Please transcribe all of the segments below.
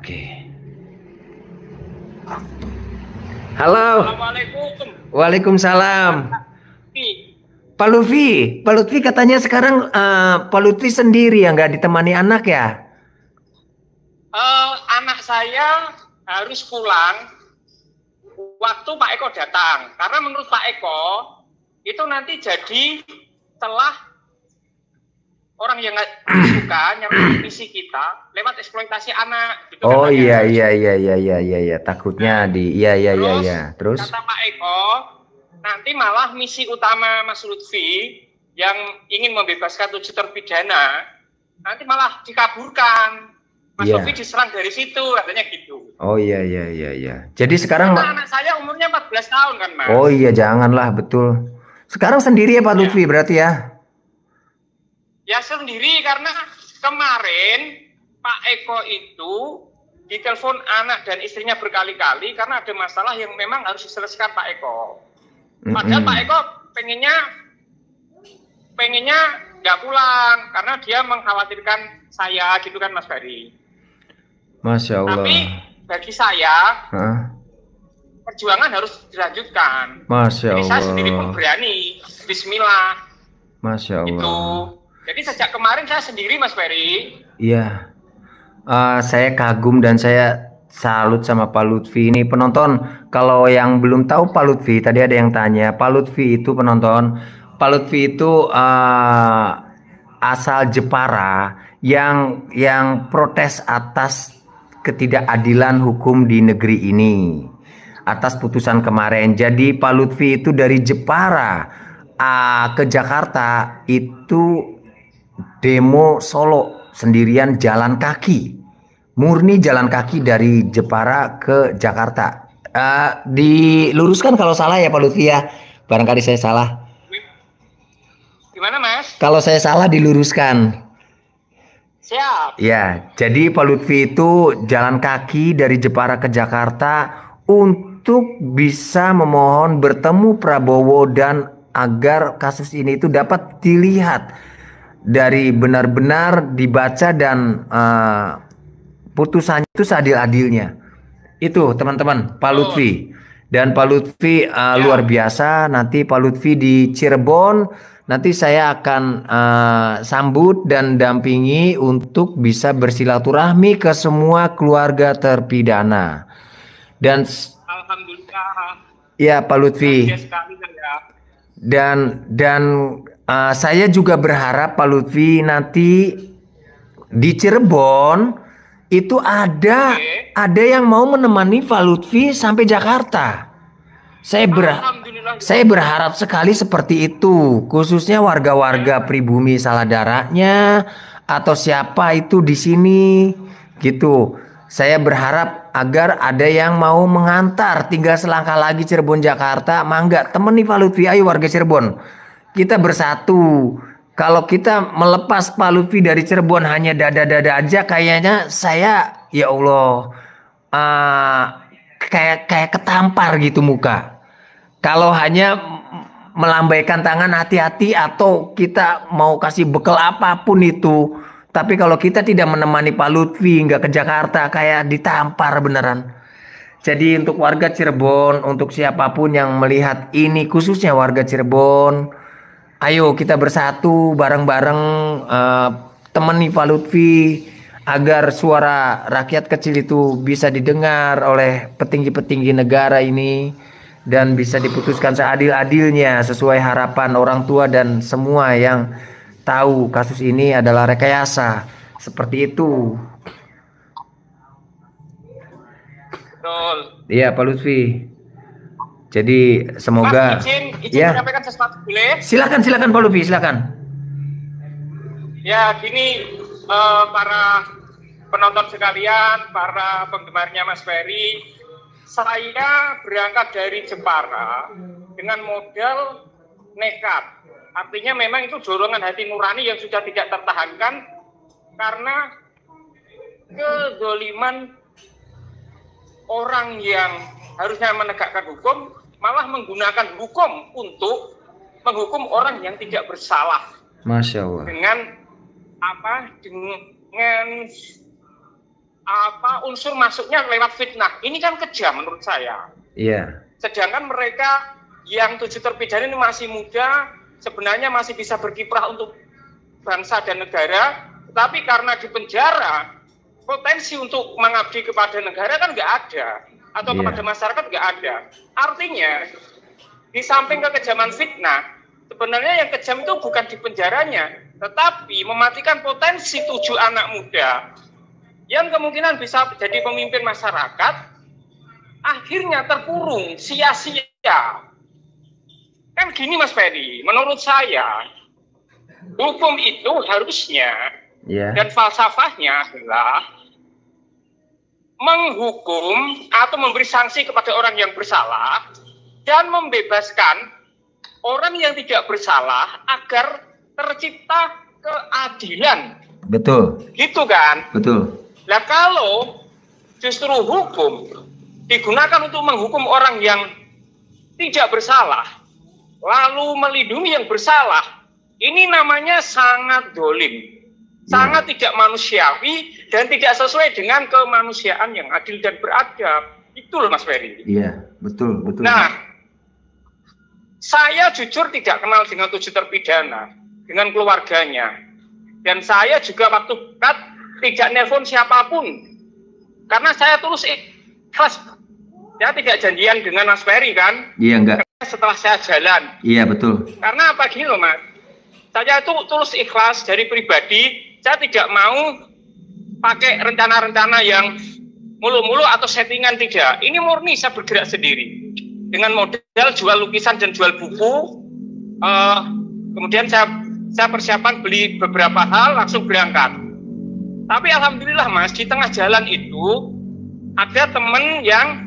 Oke. Halo. Assalamualaikum. Waalaikumsalam. Ih, Pak Lutfi katanya sekarang Pak Lutfi sendiri ya, nggak ditemani anak ya? anak saya harus pulang waktu Pak Eko datang. Karena menurut Pak Eko, itu nanti jadi celah orang yang nggak suka nyerang misi kita lewat eksploitasi anak. Gitu Oh katanya. iya, takutnya Terus Terus kata Pak Eko, nanti malah misi utama Mas Lutfi yang ingin membebaskan 7 terpidana nanti malah dikaburkan. Mas Lutfi diserang dari situ, katanya gitu. Oh iya. Jadi sekarang Karena anak saya umurnya 14 tahun kan, Mas. Oh iya, janganlah, betul. Sekarang sendiri ya Pak Lutfi berarti ya? Ya sendiri, karena kemarin Pak Eko itu ditelepon anak dan istrinya berkali-kali karena ada masalah yang memang harus diselesaikan Pak Eko. Padahal Pak Eko pengennya nggak pulang karena dia mengkhawatirkan saya, gitu kan Mas Bari. Masya Allah. Tapi bagi saya perjuangan harus dilanjutkan. Masya Allah. Jadi saya sendiri pun berani. Bismillah. Masya Allah. Gitu. Jadi sejak kemarin saya sendiri, Mas Ferry. Iya. Saya kagum dan saya salut sama Pak Lutfi. Ini penonton, kalau yang belum tahu Pak Lutfi, tadi ada yang tanya, Pak Lutfi itu penonton, Pak Lutfi itu asal Jepara yang protes atas ketidakadilan hukum di negeri ini, atas putusan kemarin. Jadi Pak Lutfi itu dari Jepara ke Jakarta itu demo Solo sendirian, jalan kaki, murni jalan kaki dari Jepara ke Jakarta. Diluruskan kalau salah ya Pak Lutfi ya, barangkali saya salah. Gimana Mas? Kalau saya salah diluruskan. Siap. Ya, jadi Pak Lutfi itu jalan kaki dari Jepara ke Jakarta untuk bisa memohon bertemu Prabowo dan agar kasus ini itu dapat dilihat dari benar-benar dibaca dan putusannya itu seadil-adilnya. Itu teman-teman Pak Lutfi. Dan Pak Lutfi luar biasa. Nanti Pak Lutfi di Cirebon, nanti saya akan sambut dan dampingi untuk bisa bersilaturahmi ke semua keluarga terpidana. Dan Alhamdulillah. ya Pak Lutfi. Dan saya juga berharap Pak Lutfi nanti di Cirebon itu ada yang mau menemani Pak Lutfi sampai Jakarta. Saya berharap sekali seperti itu, khususnya warga-warga pribumi Saladaranya atau siapa itu di sini gitu. Saya berharap agar ada yang mau mengantar, tinggal selangkah lagi Cirebon Jakarta. Mangga temani Pak Lutfi, ayo warga Cirebon. Kita bersatu. Kalau kita melepas Pak Lutfi dari Cirebon hanya dada-dada aja, kayaknya saya ya Allah kayak ketampar gitu muka. Kalau hanya melambaikan tangan hati-hati atau kita mau kasih bekal apapun itu, tapi kalau kita tidak menemani Pak Lutfi nggak ke Jakarta, kayak ditampar beneran. Jadi untuk warga Cirebon, untuk siapapun yang melihat ini, khususnya warga Cirebon, ayo kita bersatu bareng-bareng, temani Pak Lutfi agar suara rakyat kecil itu bisa didengar oleh petinggi-petinggi negara ini dan bisa diputuskan seadil-adilnya sesuai harapan orang tua dan semua yang tahu kasus ini adalah rekayasa. Seperti itu. Betul. Iya Pak Lutfi. Jadi semoga izin ya. menyampaikan sesuatu boleh? Silakan Pak Lutfi, silakan. Ya gini, para penonton sekalian, para penggemarnya Mas Ferry, saya berangkat dari Jepara dengan modal nekat. Artinya memang itu dorongan hati nurani yang sudah tidak tertahankan karena kezaliman orang yang harusnya menegakkan hukum malah menggunakan hukum untuk menghukum orang yang tidak bersalah. Masya Allah. Dengan apa? Dengan unsur masuknya lewat fitnah. Ini kan kejam menurut saya. Iya. Sedangkan mereka yang 7 terpidana ini masih muda, sebenarnya masih bisa berkiprah untuk bangsa dan negara, tetapi karena di penjara, potensi untuk mengabdi kepada negara kan nggak ada, atau kepada masyarakat nggak ada. Artinya, di samping kekejaman fitnah, sebenarnya yang kejam itu bukan di penjaranya, tetapi mematikan potensi 7 anak muda yang kemungkinan bisa jadi pemimpin masyarakat, akhirnya terkurung, sia-sia. Kan gini Mas Ferry, menurut saya, hukum itu harusnya dan falsafahnya adalah menghukum atau memberi sanksi kepada orang yang bersalah dan membebaskan orang yang tidak bersalah agar tercipta keadilan. Betul. Gitu kan? Betul. Nah kalau justru hukum digunakan untuk menghukum orang yang tidak bersalah, lalu melindungi yang bersalah, ini namanya sangat dolim. Sangat tidak manusiawi dan tidak sesuai dengan kemanusiaan yang adil dan beradab. Itu loh Mas Ferry. Iya, betul. Nah, saya jujur tidak kenal dengan 7 terpidana, dengan keluarganya. Dan saya juga waktu dekat tidak nelpon siapapun. Karena saya tulus ikhlas. Saya tidak janjian dengan Mas Ferry kan? Iya, enggak. Setelah saya jalan. Iya, betul. Karena apa gini loh Mas. Saya itu tulus ikhlas dari pribadi. Saya tidak mau pakai rencana-rencana yang mulu-mulu atau settingan, tidak. Ini murni saya bergerak sendiri. Dengan modal jual lukisan dan jual buku. Kemudian saya persiapan beli beberapa hal, langsung berangkat. Tapi alhamdulillah Mas, di tengah jalan itu ada teman yang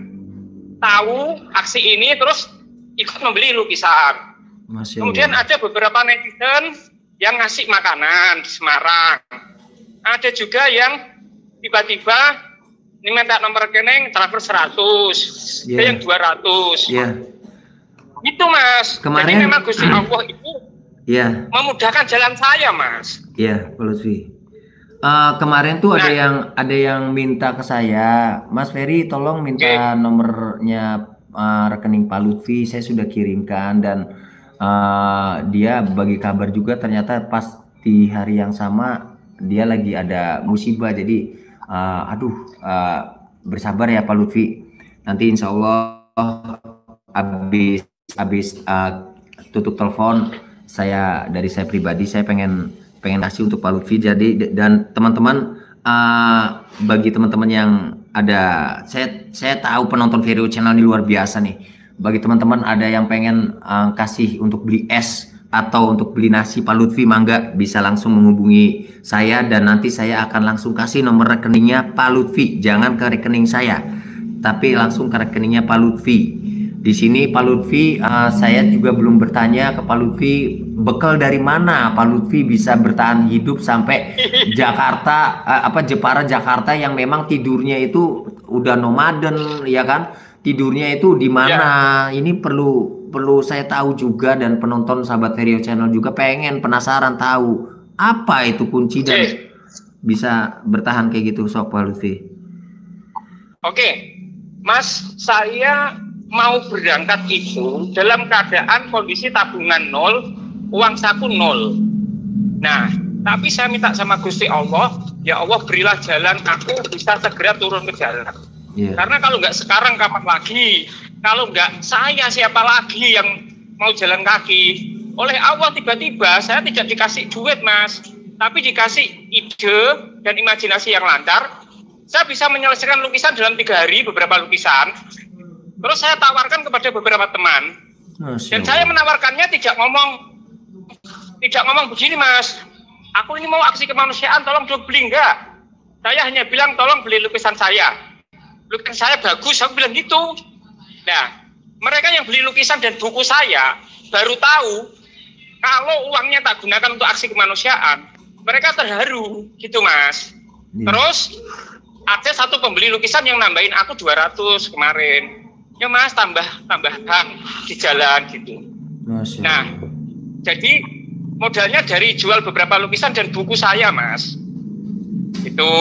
tahu aksi ini terus ikut membeli lukisan. Kemudian ada beberapa netizen yang ngasih makanan di Semarang. Ada juga yang tiba-tiba ini minta nomor rekening transfer 100, ada yang 200. Itu Mas. Kemarin, jadi memang Gusti Allah itu memudahkan jalan saya Mas. Iya, Pak Lutfi. Kemarin tuh ada yang minta ke saya, Mas Ferry tolong minta nomornya rekening Pak Lutfi, saya sudah kirimkan dan dia bagi kabar juga ternyata pas di hari yang sama dia lagi ada musibah, jadi bersabar ya Pak Lutfi, nanti insya Allah habis tutup telepon dari saya pribadi saya pengen kasih untuk Pak Lutfi. Jadi dan teman-teman, bagi teman-teman yang ada, saya tahu penonton Verio Channel ini luar biasa nih. Bagi teman-teman ada yang pengen kasih untuk beli es atau untuk beli nasi Pak Lutfi, mangga bisa langsung menghubungi saya dan nanti saya akan langsung kasih nomor rekeningnya Pak Lutfi. Jangan ke rekening saya, tapi langsung ke rekeningnya Pak Lutfi. Di sini Pak Lutfi, saya juga belum bertanya ke Pak Lutfi bekal dari mana Pak Lutfi bisa bertahan hidup sampai Jakarta, Jepara Jakarta yang memang tidurnya itu udah nomaden, ya kan? Tidurnya itu di mana? Ini perlu saya tahu juga, dan penonton sahabat Verio Channel juga penasaran tahu apa itu kunci dan bisa bertahan kayak gitu, sok Pak Lutfi. Oke, Mas, saya mau berangkat itu dalam keadaan kondisi tabungan 0, uang saku 0. Nah, tapi saya minta sama Gusti Allah, ya Allah berilah jalan aku bisa segera turun ke jalan. Karena kalau nggak sekarang kapan lagi? Kalau nggak saya siapa lagi yang mau jalan kaki? Oleh Allah tiba-tiba saya tidak dikasih duit Mas, tapi dikasih ide dan imajinasi yang lancar. Saya bisa menyelesaikan lukisan dalam 3 hari, beberapa lukisan. Terus saya tawarkan kepada beberapa teman. Dan saya menawarkannya tidak ngomong begini Mas, aku ini mau aksi kemanusiaan, tolong beli, enggak. Saya hanya bilang tolong beli lukisan saya. Lukisan saya bagus, aku bilang gitu. Nah, mereka yang beli lukisan dan buku saya baru tahu kalau uangnya tak gunakan untuk aksi kemanusiaan. Mereka terharu gitu Mas. Terus ada satu pembeli lukisan yang nambahin aku 200 kemarin. Ya Mas, tambahkan di jalan gitu. Nah, jadi modalnya dari jual beberapa lukisan dan buku saya Mas. Itu.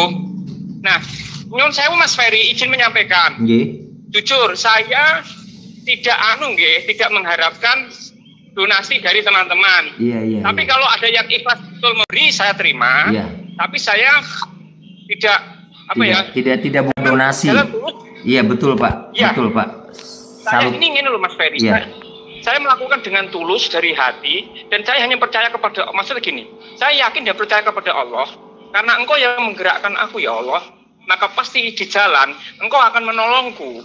Nah, Nyun sewu Mas Ferry, izin menyampaikan. Jujur, saya tidak mengharapkan donasi dari teman-teman. Iya. Tapi kalau ada yang ikhlas betul memberi, saya terima. Iya. Tapi saya tidak donasi. Iya betul Pak. Ya. Betul Pak. Saya ini loh Mas Ferry. Iya. Saya melakukan dengan tulus dari hati, dan saya hanya percaya kepada, maksudnya gini, saya yakin dan percaya kepada Allah, karena Engkau yang menggerakkan aku ya Allah, maka pasti di jalan Engkau akan menolongku.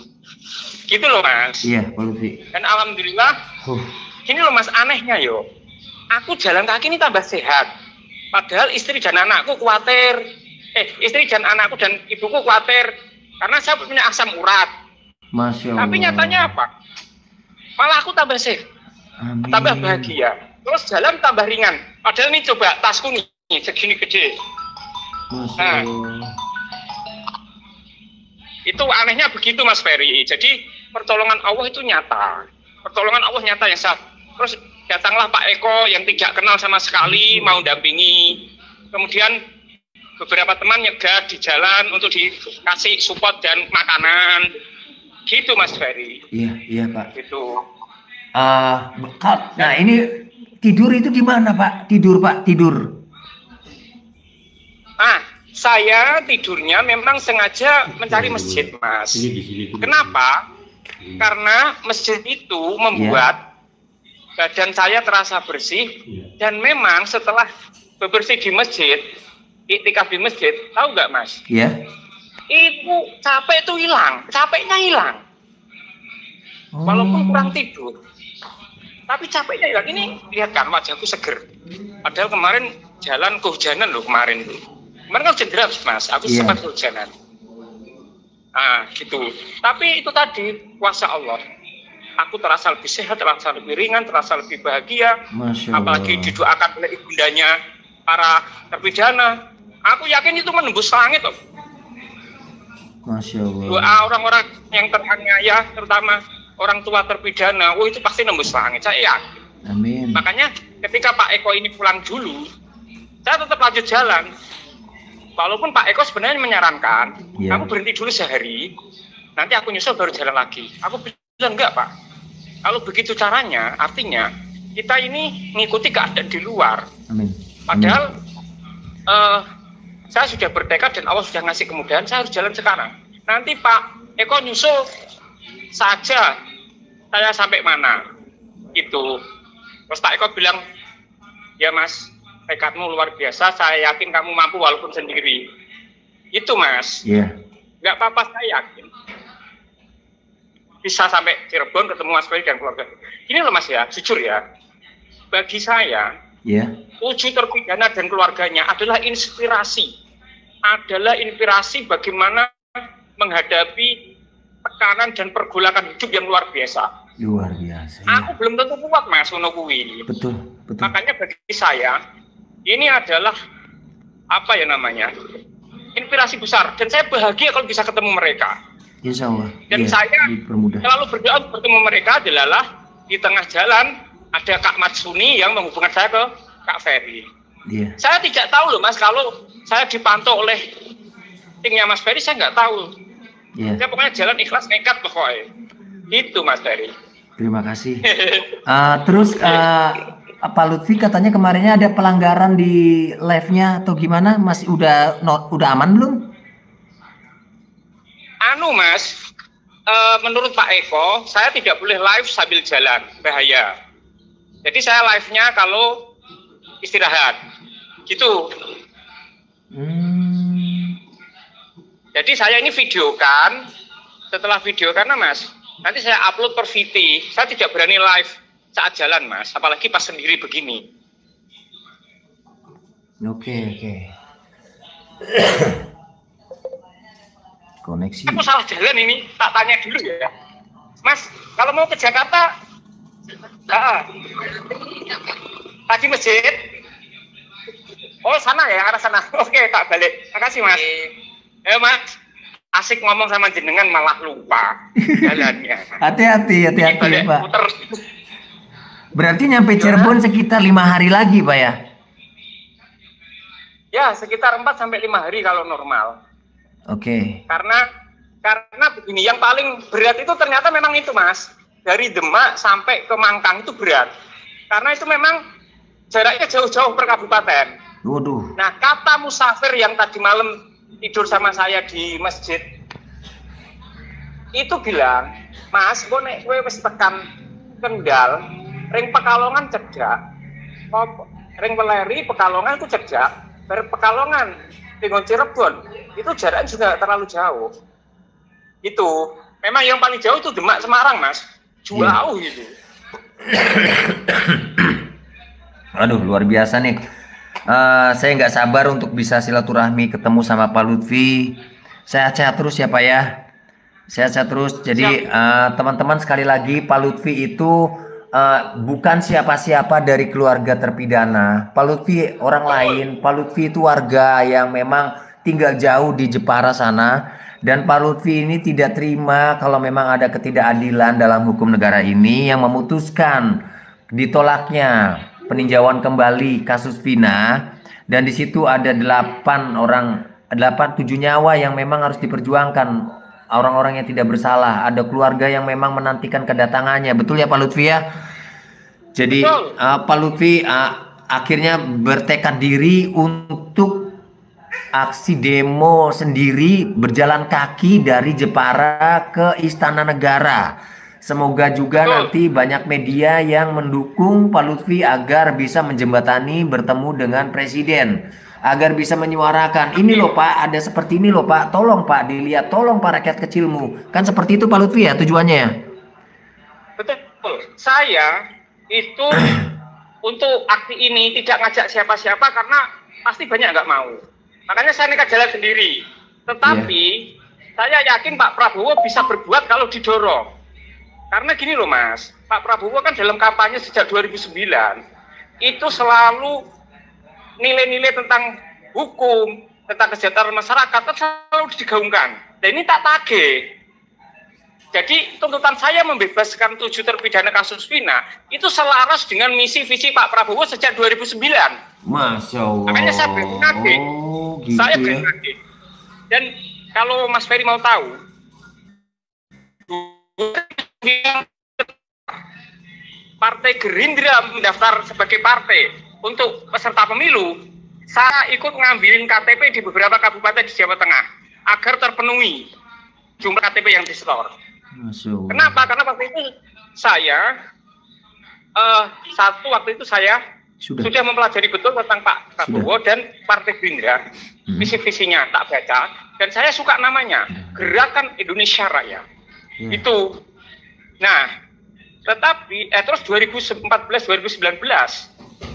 Gitu loh Mas. Iya, Pak Lutfi. Dan alhamdulillah, gini loh Mas, anehnya yo, aku jalan kaki ini tambah sehat. Padahal istri dan anakku khawatir. Istri dan anakku dan ibuku khawatir karena saya punya asam urat. Masya Allah. Tapi nyatanya apa? Malah aku tambah sehat, tambah bahagia. Terus jalan tambah ringan. Padahal ini coba tasku nih segini gede. Masya Allah. Itu anehnya begitu Mas Ferry. Jadi pertolongan Allah itu nyata. Pertolongan Allah nyata yang sah. Terus datanglah Pak Eko yang tidak kenal sama sekali mau dampingi. Kemudian beberapa teman nyegah di jalan untuk dikasih support dan makanan. Gitu Mas Ferry. Iya Pak. Gitu. Nah ini tidur itu di mana Pak? Tidur. Saya tidurnya memang sengaja mencari masjid Mas. Kenapa? Karena masjid itu membuat badan saya terasa bersih, dan memang setelah bebersih di masjid, iktikaf di masjid, tahu nggak Mas? Iya. Itu capek itu hilang, capeknya hilang. Walaupun kurang tidur, tapi capeknya hilang. Ini lihat kan wajahku seger. Padahal kemarin jalan kehujanan loh kemarin tuh. Kemarin kan hujan deras Mas, aku sempat kehujanan. Gitu. Tapi itu tadi kuasa Allah. Aku terasa lebih sehat, terasa lebih ringan, terasa lebih bahagia. Apalagi didoakan oleh ibundanya para terpidana. Aku yakin itu menembus langit loh. Masya Allah. Doa orang-orang yang teraniaya, terutama orang tua terpidana, itu pasti nembus langit. Saya yakin. Amin. Makanya ketika Pak Eko ini pulang dulu, saya tetap lanjut jalan. Walaupun Pak Eko sebenarnya menyarankan, kamu berhenti dulu sehari, nanti aku nyusul baru jalan lagi. Aku bilang enggak Pak. Kalau begitu caranya, artinya kita ini mengikuti keadaan di luar. Amin. Padahal saya sudah bertekad dan Allah sudah ngasih kemudahan, saya harus jalan sekarang. Nanti Pak Eko nyusul saja saya sampai mana. Gitu. Terus Pak Eko bilang, ya Mas, tekadmu luar biasa, saya yakin kamu mampu walaupun sendiri. Itu Mas. Nggak apa-apa, saya yakin. Bisa sampai Cirebon ketemu Mas Ferry dan keluarga. Ini loh Mas ya, jujur ya. Bagi saya, Uju terpidana dan keluarganya adalah inspirasi. Adalah inspirasi bagaimana menghadapi tekanan dan pergolakan hidup yang luar biasa. Luar biasa. Aku belum tentu kuat Mas ngono kuwi. Betul. Makanya bagi saya ini adalah apa ya namanya? Inspirasi besar, dan saya bahagia kalau bisa ketemu mereka. Insya Allah. Dan saya selalu berdoa bertemu mereka adalah di tengah jalan ada Kak Matsuni yang menghubungkan saya ke Kak Ferry. Saya tidak tahu loh Mas, kalau saya dipantau oleh timnya Mas Ferry, saya nggak tahu. Saya pokoknya jalan ikhlas nekat pokoknya. Itu Mas Ferry. Terima kasih. Terus Pak Lutfi katanya kemarinnya ada pelanggaran di live-nya atau gimana? Masih udah aman belum? Mas, menurut Pak Eko, saya tidak boleh live sambil jalan, bahaya. Jadi saya live-nya kalau istirahat, gitu. Jadi saya ini videokan, setelah videokan Mas, nanti saya upload per VT. Saya tidak berani live saat jalan Mas, apalagi pas sendiri begini. Oke. Koneksi. Aku salah jalan ini, tak tanya dulu ya. Mas, kalau mau ke Jakarta, tadi masjid. Oh sana ya, arah sana. Oke, tak balik. Makasih Mas. Mas, asik ngomong sama jenengan malah lupa jalannya. Hati-hati Pak. Puter. Berarti nyampe Cirebon sekitar 5 hari lagi Pak ya? Ya, sekitar 4 sampai 5 hari kalau normal. Oke. Karena begini, yang paling berat itu ternyata memang itu Mas, dari Demak sampai ke Mangkang itu berat, karena itu memang jaraknya jauh-jauh per kabupaten. Waduh. Nah, kata musafir yang tadi malam tidur sama saya di masjid itu bilang, Mas, kok nek kowe wis tekan Kendal, ring Pekalongan cedak, ring Weleri Pekalongan itu cedak, bar Pekalongan dengan Cirebon itu jaraknya juga terlalu jauh. Itu memang yang paling jauh itu Demak Semarang Mas, jauh gitu. Aduh, luar biasa nih. Saya nggak sabar untuk bisa silaturahmi ketemu sama Pak Lutfi. Sehat-sehat terus ya Pak ya. Sehat-sehat terus. Jadi teman-teman, sekali lagi, Pak Lutfi itu bukan siapa-siapa dari keluarga terpidana. Pak Lutfi orang lain. Pak Lutfi itu warga yang memang tinggal jauh di Jepara sana. Dan Pak Lutfi ini tidak terima kalau memang ada ketidakadilan dalam hukum negara ini yang memutuskan ditolaknya peninjauan kembali kasus Vina. Dan di situ ada 7 nyawa yang memang harus diperjuangkan, orang-orang yang tidak bersalah. Ada keluarga yang memang menantikan kedatangannya. Betul ya Pak Lutfi ya? Jadi Pak Lutfi akhirnya bertekad diri untuk aksi demo sendiri, berjalan kaki dari Jepara ke Istana Negara. Semoga juga nanti banyak media yang mendukung Pak Lutfi agar bisa menjembatani bertemu dengan Presiden, agar bisa menyuarakan, ini loh Pak, ada seperti ini loh Pak, tolong Pak dilihat, tolong Pak rakyat kecilmu. Kan seperti itu Pak Lutfi ya tujuannya. Betul. Saya itu untuk aksi ini tidak ngajak siapa-siapa karena pasti banyak nggak mau. Makanya saya nekat jalan sendiri. Tetapi saya yakin Pak Prabowo bisa berbuat kalau didorong. Karena gini loh Mas, Pak Prabowo kan dalam kampanye sejak 2009 itu selalu nilai-nilai tentang hukum, tentang kesejahteraan masyarakat kan selalu digaungkan. Dan ini tak tagih. Jadi tuntutan saya membebaskan 7 terpidana kasus Vina itu selaras dengan misi visi Pak Prabowo sejak 2009. Masya Allah. Makanya saya beri nagih. Gitu Saya ya. beri nagih. Dan kalau Mas Ferry mau tahu, Partai Gerindra mendaftar sebagai partai untuk peserta pemilu, saya ikut ngambilin KTP di beberapa kabupaten di Jawa Tengah agar terpenuhi jumlah KTP yang disetor. Kenapa? Karena waktu itu saya waktu itu saya sudah mempelajari betul tentang Pak Prabowo dan Partai Gerindra, visi-visinya tak baca, dan saya suka namanya Gerakan Indonesia Raya. Itu. Nah, tetapi terus 2014-2019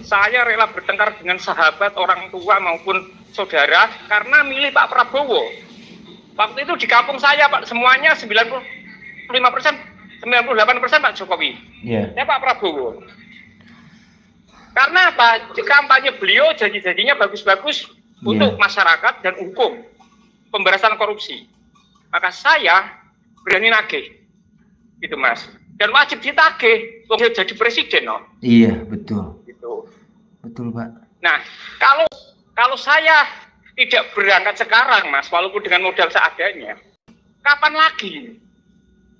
saya rela bertengkar dengan sahabat, orang tua maupun saudara karena milih Pak Prabowo. Waktu itu di kampung saya Pak semuanya 95%, 98% Pak Jokowi. Ya Pak Prabowo. Karena apa? Di kampanye beliau janji-janjinya bagus-bagus untuk masyarakat dan hukum, pemberantasan korupsi. Maka saya berani nagih, gitu Mas. Dan wajib ditagih, untuk jadi presiden, no? Iya, betul. Gitu. Betul, Pak. Nah, kalau saya tidak berangkat sekarang, Mas, walaupun dengan modal seadanya, kapan lagi?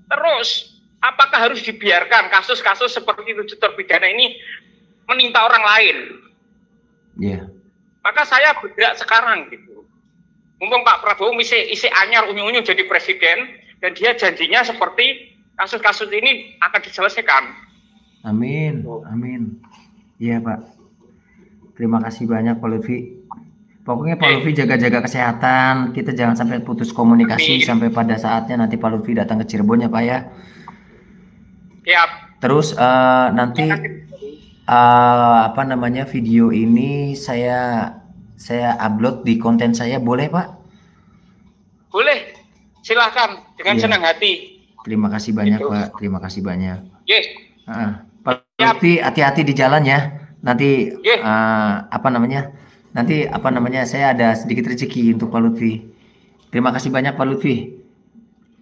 Terus, apakah harus dibiarkan kasus-kasus seperti itu terpidana ini menimpa orang lain? Iya. Maka saya bergerak sekarang, gitu. Mumpung Pak Prabowo isi anyar unyu-unyu jadi presiden, dan dia janjinya seperti kasus-kasus ini akan diselesaikan. Amin, amin. Iya Pak. Terima kasih banyak Pak Lutfi. Pokoknya Pak Lutfi jaga-jaga kesehatan. Kita jangan sampai putus komunikasi sampai pada saatnya nanti Pak Lutfi datang ke Cirebon ya Pak ya. Siap. Terus nanti apa namanya video ini saya upload di konten saya, boleh Pak? Boleh. Silahkan dengan senang hati. Terima kasih banyak Pak. Terima kasih banyak. Yes. Pak Lutfi hati-hati di jalan ya. Nanti apa namanya? Nanti apa namanya? Saya ada sedikit rezeki untuk Pak Lutfi. Terima kasih banyak Pak Lutfi.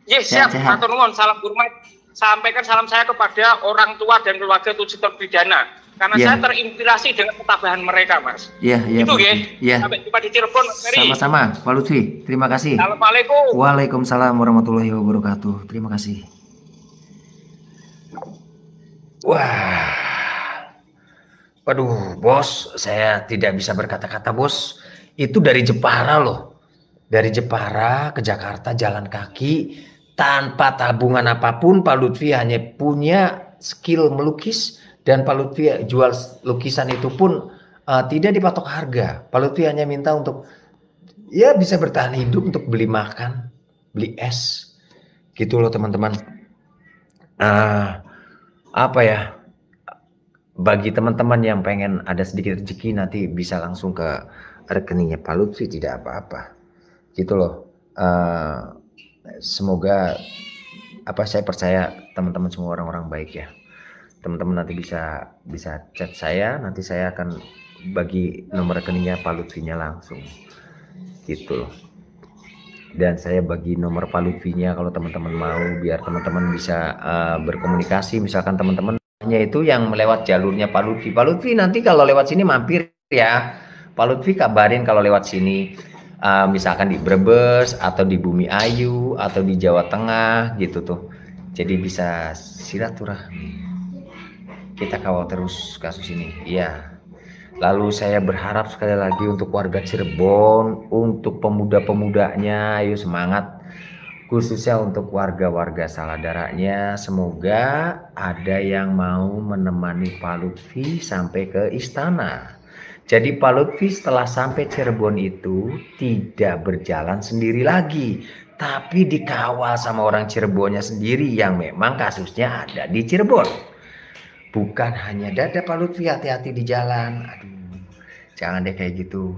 Yes, siap. Matur nuwun, salam hormat. sampaikan salam saya kepada orang tua dan keluarga 7 terpidana. Karena saya terinspirasi dengan ketabahan mereka, Mas. Iya, iya. Itu ya. Iya. Sampai jumpa di Cirebon, Mas Ferry. Sama-sama, Pak Lutfi. Terima kasih. Assalamualaikum. Waalaikumsalam warahmatullahi wabarakatuh. Terima kasih. Wah. Waduh, bos, saya tidak bisa berkata-kata, bos. Itu dari Jepara loh. Dari Jepara ke Jakarta jalan kaki tanpa tabungan apapun. Pak Lutfi hanya punya skill melukis. Dan Pak Lutfi jual lukisan itu pun tidak dipatok harga. Pak Lutfi hanya minta untuk ya bisa bertahan hidup, untuk beli makan, beli es. Gitu loh teman-teman. Apa ya? Bagi teman-teman yang pengen ada sedikit rezeki nanti bisa langsung ke rekeningnya Pak Lutfi, tidak apa-apa. Gitu loh. Semoga saya percaya teman-teman semua orang-orang baik ya. Teman-teman nanti bisa chat saya, nanti saya akan bagi nomor rekeningnya Pak Lutfinya langsung gitu loh. Dan saya bagi nomor Pak Lutfinya kalau teman-teman mau, biar teman-teman bisa berkomunikasi. Misalkan teman-temannya itu yang melewat jalurnya Pak Lutfi. Pak Lutfi nanti kalau lewat sini mampir ya. Pak Lutfi kabarin kalau lewat sini. Misalkan di Brebes atau di Bumi Ayu atau di Jawa Tengah gitu tuh. Jadi bisa silaturahmi. Kita kawal terus kasus ini. Iya. Lalu saya berharap sekali lagi untuk warga Cirebon, untuk pemuda-pemudanya, ayo semangat. Khususnya untuk warga-warga Saladaranya, semoga ada yang mau menemani Pak Lutfi sampai ke istana. Jadi Pak Lutfi setelah sampai Cirebon itu tidak berjalan sendiri lagi, tapi dikawal sama orang Cirebonnya sendiri yang memang kasusnya ada di Cirebon. Bukan hanya dada Pak Lutfi, hati-hati di jalan. Aduh, jangan deh kayak gitu.